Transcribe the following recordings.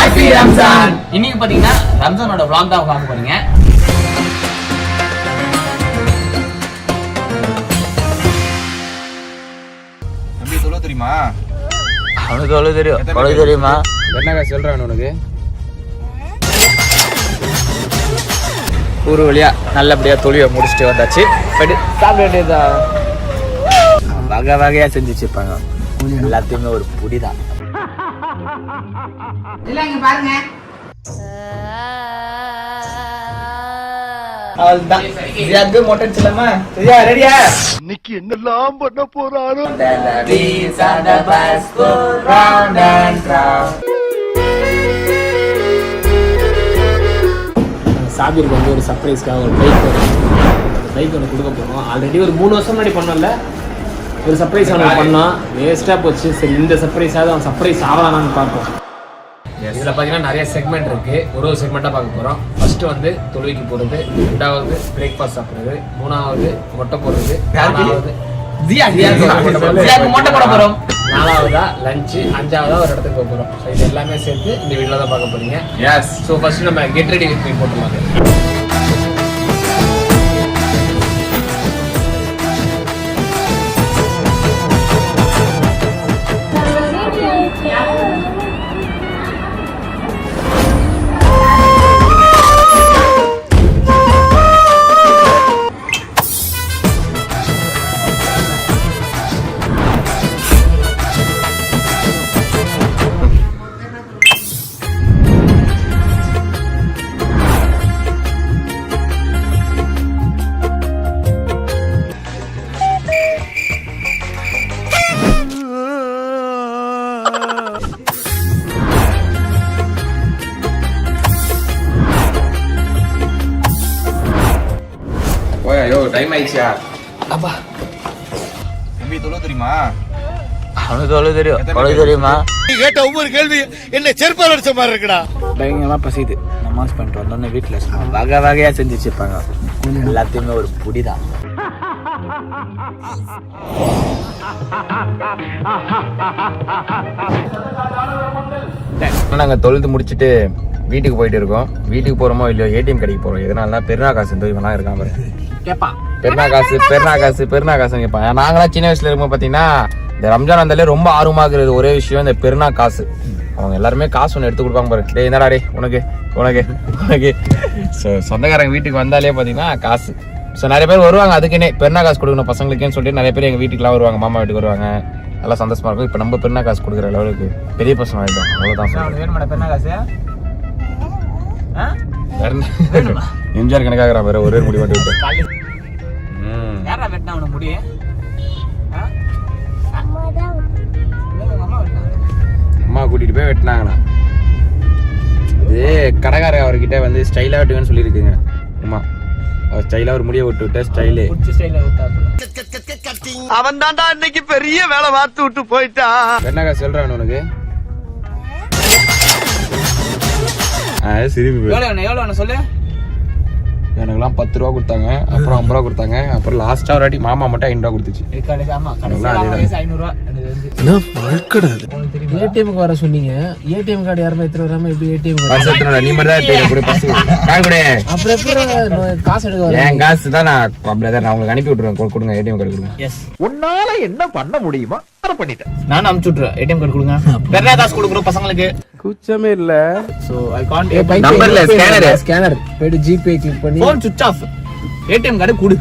Happy Ramzan. இன்னைக்கு பாத்தீங்கன்னா ரம்ஜானோட vlog தான் பார்க்க போறீங்க. தம்பி சொல்ல தெரியுமா? அவனுக்கு அவ்வளவு தெரியும். அவ்வளவு தெரியுமா? என்னக்கா சொல்றான் உனக்கு? ஒரு வழியா நல்லபடியா தொழிலை முடிச்சுட்டு வந்தாச்சு. சாப்பிட வேண்டியதா? வகை வகையா செஞ்சு வச்சிருப்பாங்க. எல்லாத்தையுமே ஒரு புடிதான். இன்னைக்கு என்னெல்லாம் பண்ண போறாரோ. சாபிருக்கு வந்து ஒரு சர்ப்ரைஸ்க்காக ஒரு பைக் ஒன்று கொடுக்க போகிறோம். ஆல்ரெடி ஒரு 3 வருஷம் முன்னாடி பண்ணோம்ல, ஒரு சர்ப்ரைஸ் ஒன்று பண்ணோம், வேஸ்ட்டாக போச்சு. சரி, இந்த சர்ப்ரைஸாவது அவன் சர்ப்ரைஸ் ஆகலான்னு பார்ப்போம். இதில் பார்த்தீங்கன்னா நிறைய செக்மெண்ட் இருக்குது. ஒரு செக்மெண்ட்டாக பார்க்க போகிறோம். ஃபஸ்ட்டு வந்து தொழுகைக்கு போகிறது, 2வது பிரேக்ஃபாஸ்ட் சாப்பிட்றது, 3வது மொட்டை போடுறது, 4வதா லஞ்சு, 5வதா ஒரு இடத்துக்கு போக போகிறோம். ஸோ இது எல்லாமே சேர்த்து இந்த வீட்டில் தான் பார்க்க போகிறீங்க. எஸ். ஸோ ஃபஸ்ட்டு நம்ம கெட் ரெடி வித் மீ போட்டுருவாங்க. ஐயோ டைம் ஆயிடுச்சா? அப்பா தம்பி சொல்ல தெரியுமா? அவனுக்கு அவ்வளவு தெரியும். அவ்வளவு தெரியுமா? நீ கேட்ட ஒவ்வொரு கேள்வி என்ன செருப்பால் அடிச்ச மாதிரி இருக்குடா. பயங்கரமா பசிது. நமாஸ் பண்ணிட்டு வந்தோடனே வீட்டுல வகை வகையா செஞ்சு வச்சிருப்பாங்க. எல்லாத்தையுமே ஒரு புடிதான். நாங்கள் தொழுது முடிச்சுட்டு வீட்டுக்கு போயிட்டு இருக்கோம். வீட்டுக்கு போகிறோமோ இல்லையோ ஏடிஎம் கடைக்கு போகிறோம். எதனால பெருநா காசு இவெல்லாம் இருக்கான் பாரு. கேட்பான் பெருநா காசு கேட்பான். நாங்களாம் சின்ன வயசுல இருக்கும்போது பார்த்தீங்கன்னா இந்த ரம்ஜான் வந்தாலே ரொம்ப ஆர்வமாகிறது ஒரே விஷயம் இந்த பெருநா காசு. அவங்க எல்லாருமே காசு ஒன்று எடுத்து கொடுப்பாங்க பாரு. டே என்னடா டே உனக்கு உனக்கு உனக்கு. ஸோ சொந்தக்காரங்க வீட்டுக்கு வந்தாலே பார்த்தீங்கன்னா காசு. ஸோ நிறைய பேர் வருவாங்க, அதுக்குன்னே பெருநா காசு கொடுக்கணும் பசங்களுக்குன்னு சொல்லிட்டு நிறைய பேர் எங்கள் வீட்டுக்குலாம் வருவாங்க, மாமா வீட்டுக்கு வருவாங்க. நல்லா சந்தோஷமா இருக்கும். இப்போ நம்ம பெருநா காசு கொடுக்குற லெவலுக்கு பெரிய பசங்க ஆகிட்டோம். அவ்வளோதான். பெருநா காசு எம்ஜிஆர் கணக்காக வேற ஒரே முடி மட்டும் விட்டு. யாரா வெட்டினா அவனை முடிய? அம்மா கூட்டிட்டு போய் வெட்டினாங்கண்ணா. அது கடைக்கார அவர்கிட்ட வந்து ஸ்டைலா வெட்டுவேன்னு சொல்லியிருக்குங்க. அம்மா அவர் ஸ்டைலா ஒரு முடிய விட்டு விட்ட ஸ்டைலு. அவன் தான்டா இன்னைக்கு பெரிய வேலை பார்த்து விட்டு போயிட்டான். பெருநா சொல்றான் உனக்கு. சிரிப்பு. எவ்வளோ சொல்லு. எனக்குலாம் 10 ரூபா கொடுத்தாங்க, அப்புறம் 50 ரூபா கொடுத்தாங்க, அப்புறம் லாஸ்டா ஒரு வாட்டி மாமா மட்டும் 5 ரூபா கொடுத்துச்சு. ஏடிஎம்க்கு வர சொன்னீங்க. ஏடிஎம் கார்டு யாருமே எடுத்துட்டு வராம எப்படி ஏடிஎம் கார்டு? நீ மட்டும் தான் காசு எடுக்க வர. என் காசு தான் நான் உங்களுக்கு அனுப்பி விட்டுருவேன். கொடுங்க ஏடிஎம் கார்டு கொடுங்க. உன்னால என்ன பண்ண முடியுமா பண்ணிட்டேன். நான் அனுப்பிச்சு விட்டுறேன். ஏடிஎம் கார்டு கொடுங்க. பெரிய காசு கொடுக்குறோம் பசங்களுக்கு. குச்சமே இல்ல. சோ ஐ காண்ட் நம்பர்ல ஸ்கேனர் போய்ட்டு ஜிபே கிளிக் பண்ணி ஃபோன் சுவிட்ச் ஆஃப். ஏடிஎம் கார்டு கொடு.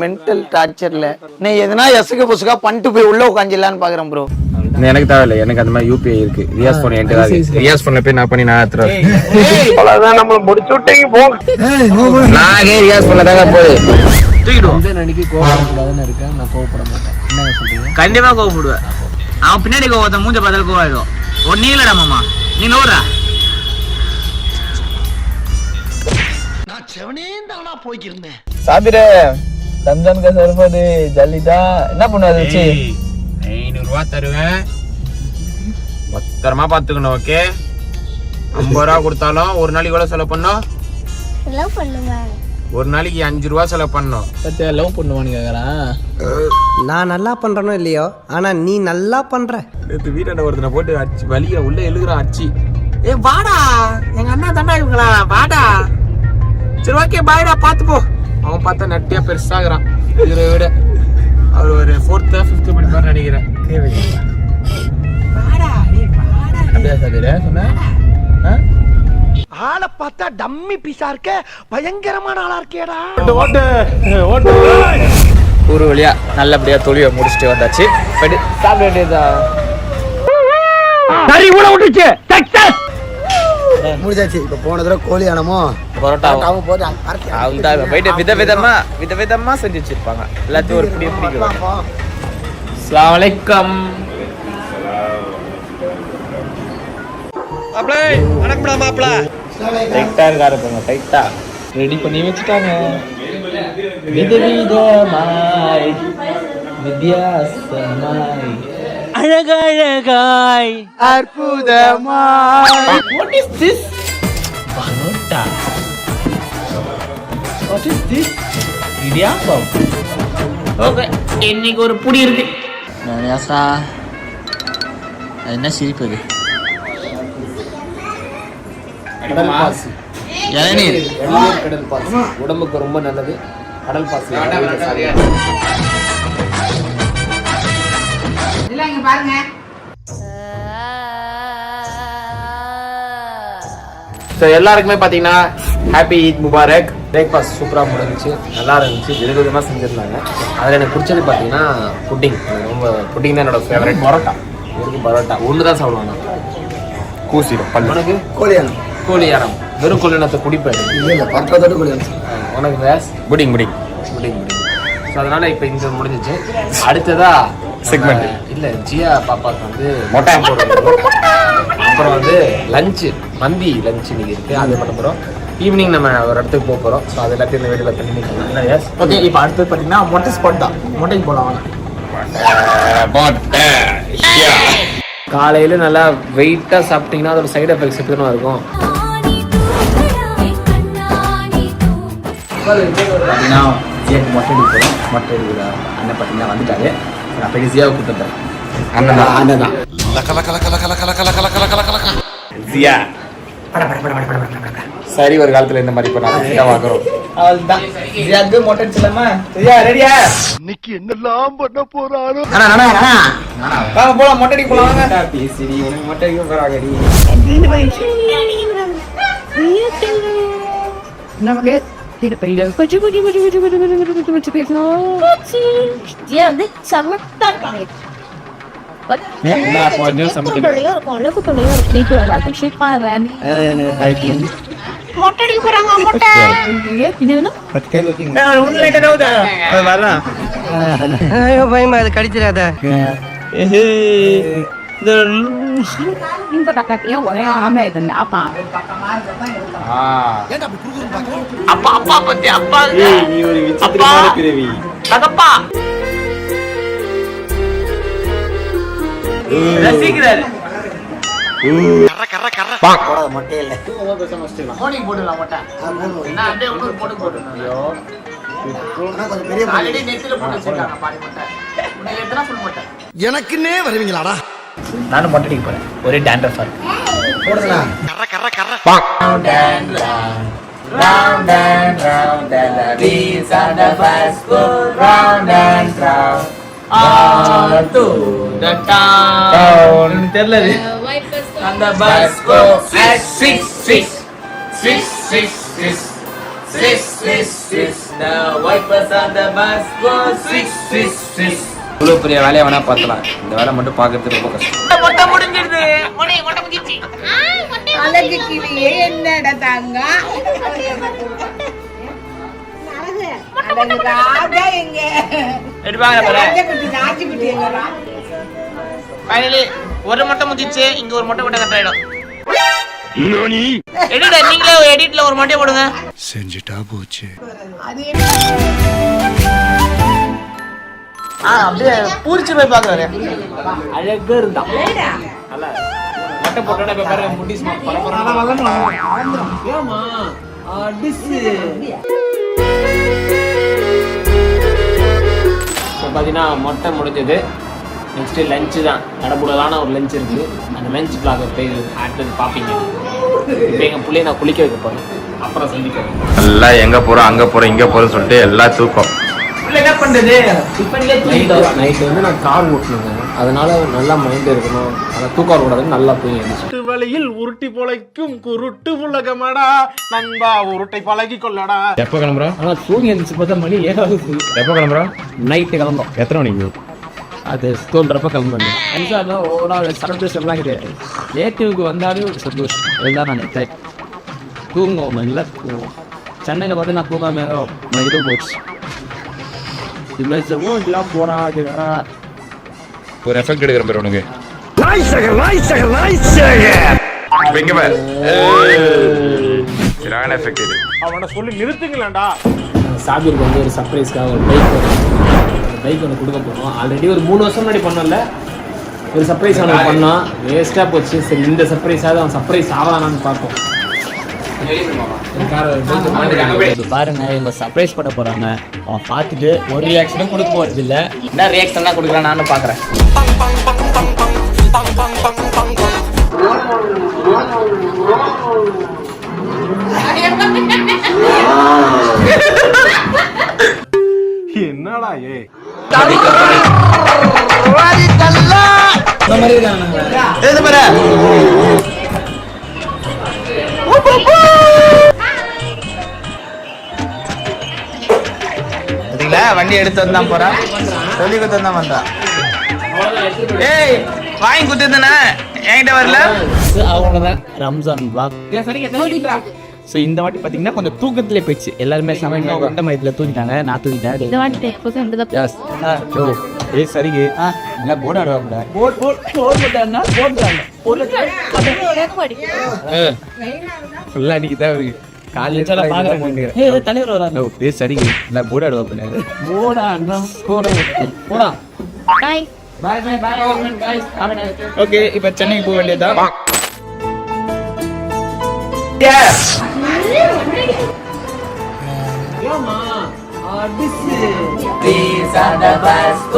மென்டல் டார்ச்சர்ல நீ எதனா எசுக்கு புசுக்கா பண்ணிட்டு போய் உள்ள உட்காந்துலான்னு பாக்குறேன் ப்ரோ. எனக்கு தேவையில்லை. எனக்கு அந்த மாதிரி யூபிஐ இருக்கு. ரியாஸ் போன் என்கிட்ட ரியாஸ் போன்ல போய் நான் பண்ணி நான் அவ்வளவுதான். நம்ம முடிச்சு விட்டீங்க போங்க. நானே ரியாஸ் போன்ல தாங்க போகுது. தூக்கிடுவோம். அன்னைக்கு கோவப்படக்கூடாதுன்னு இருக்கேன். நான் கோவப்பட மாட்டேன். என்ன சொல்றீங்க? கண்டிப்பா கோவப்படுவேன். அவன் பின்னாடி கோவத்தை மூஞ்ச பதில் கோவாயிடும். ஒரு நீ இல்லடா மாமா, நீ நோடுறா. நான் செவனே தானா போய்க்கிருந்தேன். சாபிரே ரம்ஜான் காசு வரும்போது ஜல்லிதா என்ன பண்ணுவாது வச்சு 500 ரூபா தருவேன். பத்திரமா பாத்துக்கணும். ஓகே, 50 ரூபா கொடுத்தாலும் ஒரு நாளைக்கு எவ்வளவு செலவு பண்ணோம்? ஒரு நாளைக்கு 5 ரூபா செலவு பண்ணோம். சத்தியா லவ் பண்ணுவான்னு கேக்குறான். நான் நல்லா பண்றனோ இல்லையோ, ஆனா நீ நல்லா பண்ற. நேற்று வீட்டாண்ட ஒருத்தனை போட்டு அடிச்சு வலிக்கிற உள்ள எழுதுறான் அடிச்சு. வாடா எங்க அண்ணா தாண்டா இவங்களா வாடா. சரி ஓகே பாய்டா, பாத்து போ. அவன் பார்த்தா நட்டியா பெருசாகிறான் இவரை விட. அவர் ஒரு 4th 5th படிப்பான்னு நினைக்கிறேன். ஆளை பார்த்தா டம்மி பீஸா இருக்க, பயங்கரமான ஆளா இருக்கேடா. ஒரு வழியா நல்லபடியா தொழிலை முடிச்சுட்டு வந்தாச்சு. போயிட்டு சாப்பிட வேண்டியதா. சரி கூட விட்டுச்சு. சக்சஸ் முடிஞ்சாச்சு. இப்ப போன தடவை கோழி ஆனமோ பரோட்டாவும் போட்டு அவன் போயிட்டு விதவிதமா செஞ்சு வச்சிருப்பாங்க. எல்லாத்தையும் ஒரு பிடி பிடிக்கலாம். அஸ்ஸலாமு அலைக்கும். வணக்கம்டா மாப்பிள. டைட்டா இருக்காரு பாருங்க, டைட்டா ரெடி பண்ணி வச்சுட்டாங்க. விதவிதமாய் வித்தியாசமாய் அழகழகாய் அற்புதமாய். What is this? Parotta. What is this? Idiyappam. Okay, இன்னைக்கு ஒரு புடி இருக்கு. யாஸ்ரா, என்ன சிரிப்பு இது? கடல் பாசி. இளநீர். கடல் பாசி உடம்புக்கு ரொம்ப நல்லது. கடல் பாசி. பாருங்க. ஸோ எல்லாருக்குமே பார்த்தீங்கன்னா ஹாப்பி ஈத் முபாரக். பிரேக்ஃபாஸ்ட் சூப்பராக முடிஞ்சிச்சு, நல்லா இருந்துச்சு, விதவிதமாக செஞ்சுருந்தாங்க. அதில் எனக்கு பிடிச்சது பார்த்தீங்கன்னா புட்டிங். ரொம்ப புட்டிங் தான் என்னோட ஃபேவரட். பரோட்டா இவருக்கு பரோட்டா ஒன்று தான் சாப்பிடுவாங்க. கூசிடும் பல்லு. உனக்கு கோழியானம். கோழியானம் வெறும் கோழியானத்தை குடிப்பேன். இல்லை பரப்பத்தோடு கோழியானம். உனக்கு வேஸ் putting putting putting putting. So அதனால இப்போ இங்கே முடிஞ்சிச்சு. அடுத்ததா செக்மெண்ட் இல்லை, ஜியா பாப்பாவுக்கு வந்து மொட்டை போடுறது. அப்புறம் வந்து லஞ்சு, மந்தி லஞ்சு இன்னைக்கு இருக்குது, அது பண்ண போகிறோம். ஈவினிங் நம்ம ஒரு இடத்துக்கு போக போகிறோம். ஸோ அது எல்லாத்தையும் இந்த வீடியோவில் பண்ணிக்கலாம். S okay. இப்போ அடுத்தது பார்த்தீங்கன்னா மொட்டை ஸ்பாட் தான். மொட்டைக்கு போகலாம் வாங்க. காலையில் நல்லா வெயிட்டாக சாப்பிட்டீங்கன்னா அதோட சைடு எஃபெக்ட்ஸ் எப்படினா இருக்கும். பார்த்தீங்கன்னா ஜியாவுக்கு மொட்டை அடிக்க போகிறோம். மொட்டை அடிக்கிற அண்ணன் பார்த்தீங்கன்னா வந்துட்டாரு. நான் போய் ஜியாவை கூப்பிட்டு அண்ணன் தான் ஜியா. சரி, ஒரு காலத்தில் இந்த மாதிரி இப்போ நான் வாங்குறோம். அவள்தான் ஜியாவுக்கு மொட்டை அடிச்சலாமா? ஜியா ரெடியா? இன்னைக்கு என்னெல்லாம் பண்ண போறாரோ. வாங்க போலாம், மொட்டை அடிக்க போலாம். வாங்க. பேசிடி உனக்கு மொட்டை அடிக்க போகிறாங்கடி. நமக்கு பயமா அது கடிச்சிடாத. ஒரே ஆமை அப்பா அப்பா அப்பா பத்தி அப்பா நீ ஒரு விசித்திரமான பிறவி. தகப்பா ரசிக்கிறாரு. போடாத மொட்டை இல்லை. மோர்னிங் போட்டுலாம் மொட்டை. நான் அப்படியே இன்னொரு போட்டு போட்டுருந்தேன். ஐயோ, கொஞ்சம் பெரிய ஆல்ரெடி நெத்தில போட்டு வச்சிருக்காங்க பாடி மொட்டை. உனக்கு எத்தனை ஃபுல் மொட்டை? எனக்குன்னே வருவீங்களாடா. நானும் மொட்டை அடிக்க போறேன். ஒரே டாண்டர் ஃபார் போடுறா. round and round, round and round, and the wheels on the bus go round and round, all to the town. தெரியல. And the bus go at 6 6 6 6 6 6 6 6. The wipers on the bus go 6 6 6. இவ்வளோ பெரிய வேலையை வேணா பார்க்கலாம். இந்த வேலை மட்டும் பார்க்கறதுக்கு ரொம்ப கஷ்டம். மொட்டை முடிஞ்சிருது. மொட்டை முடிஞ்சிருச்சு. அழகு கிளியே என்னடா தாங்க அழகு ராஜா எங்க எடுப்பாங்க பாரு. ராஜி குட்டி எங்கடா? ஃபைனலி ஒரு மொட்டை முடிஞ்சிச்சு. இங்க ஒரு மொட்டை கட் ஆயிடும். எடிட்டர் நீங்களே எடிட்ல ஒரு மொட்டை போடுங்க. செஞ்சுட்டா போச்சு. அப்படியே பூரிச்சு போய் பாக்குறாரு. அழகா இருந்தான். நல்லா மொட்டை போட்டோட இப்ப பாருங்க முடி ஸ்மார்ட் பரபரமா ஏமா டிஸ். ஸோ பார்த்தீங்கன்னா மொட்டை முடிஞ்சது. நெக்ஸ்ட்டு லஞ்சு தான் கடப்புடலான ஒரு லஞ்ச் இருக்குது. அந்த லஞ்ச் பிளாக போய் அடுத்தது பார்ப்பீங்க. இப்போ எங்கள் பிள்ளைய நான் குளிக்க வைக்க போகிறேன், அப்புறம் சந்திக்கிறேன். எல்லாம் எங்க போறோம் அங்க போறோம் இங்க போறோம் சொல்லிட்டு எல்லாம் தூக்கம். என்ன பண்ணுறது நைட்டு வந்து நான் கார் ஓட்டணுங்க, அதனால நல்லா மைண்ட் இருக்கணும், அதை தூக்கம் வரக்கூடாதுன்னு நல்லா போய் எழுந்துச்சு. வழியில் உருட்டி பொழைக்கும் குருட்டு உலகமடா நண்பா உருட்டை பழகி கொள்ளடா. எப்போ கிளம்புறோம்? ஆனால் தூங்கி எழுந்துச்சு பார்த்தா மணி 7 எப்போ கிளம்புறோம்? நைட்டு கிளம்புறோம். எத்தனை மணிக்கு? அது தோன்றப்ப கிளம்புறேன். அன்சாரில் ஓவரால் சந்தோஷம்லாம் கிடையாது. நேட்டிவ்க்கு வந்தாலே ஒரு சந்தோஷம். அதுதான் நான் நினைக்கிறேன். தூங்குவோம், நல்லா தூங்குவோம். சென்னையில் பார்த்து நான் தூங்காம இது போச்சு. இதெல்லாம் போறாங்க. ஒரு எஃபெக்ட் எடுக்கிற பேர் உனக்கு எஃபெக்ட் இது. அவனை சொல்லி நிறுத்துங்களேன்டா. சாபிருக்கு வந்து ஒரு சர்ப்ரைஸ்க்காக ஒரு பைக் அந்த பைக் ஒன்று கொடுக்க போகிறோம். ஆல்ரெடி ஒரு 3 வருஷம் முன்னாடி பண்ணல, ஒரு சர்ப்ரைஸ் அவனுக்கு பண்ணோம், வேஸ்ட்டாக போச்சு. சரி இந்த சர்ப்ரைஸாவது அவன் சர்ப்ரைஸ் ஆகலான்னு பார்ப்போம். பாருங்க இவங்க சர்ப்ரைஸ் பண்ண போறாங்க. அவன் பார்த்துட்டு ஒரு ரியாக்ஷனும் கொடுக்க போறது இல்ல. என்ன ரியாக்ஷன் தான் கொடுக்குறான் நானும் பாக்குறேன். என்னடா ஏ வண்டி எடுத்து வந்தான் போறா, சொல்லி கொடுத்து வந்தான் வந்தான். ஏய் வாங்கி குத்துதானே என்கிட்ட வரல. அவங்க தான் ரம்ஜான் பிளாக். ஸோ இந்த வாட்டி பார்த்தீங்கன்னா கொஞ்சம் தூக்கத்திலே போயிடுச்சு. எல்லாருமே சமையல் கொண்ட மயத்தில் தூங்கிட்டாங்க, நான் தூங்கிட்டேன். இந்த வாட்டி ஏ சரிங்க என்ன போர்டு ஆடுவாங்க. போர்டு போட்டாருன்னா போட்டாங்க ஃபுல்லாக அன்றைக்கி தான் காலையில் பார்க்குறேன். தலைவர் வராங்க. ஏ சரிங்க என்ன போர்டு ஆடுவாங்க. போடா பாய் பாய் பாய் பாய். ஓகே இப்போ சென்னைக்கு போக வேண்டியதுதான். These are the best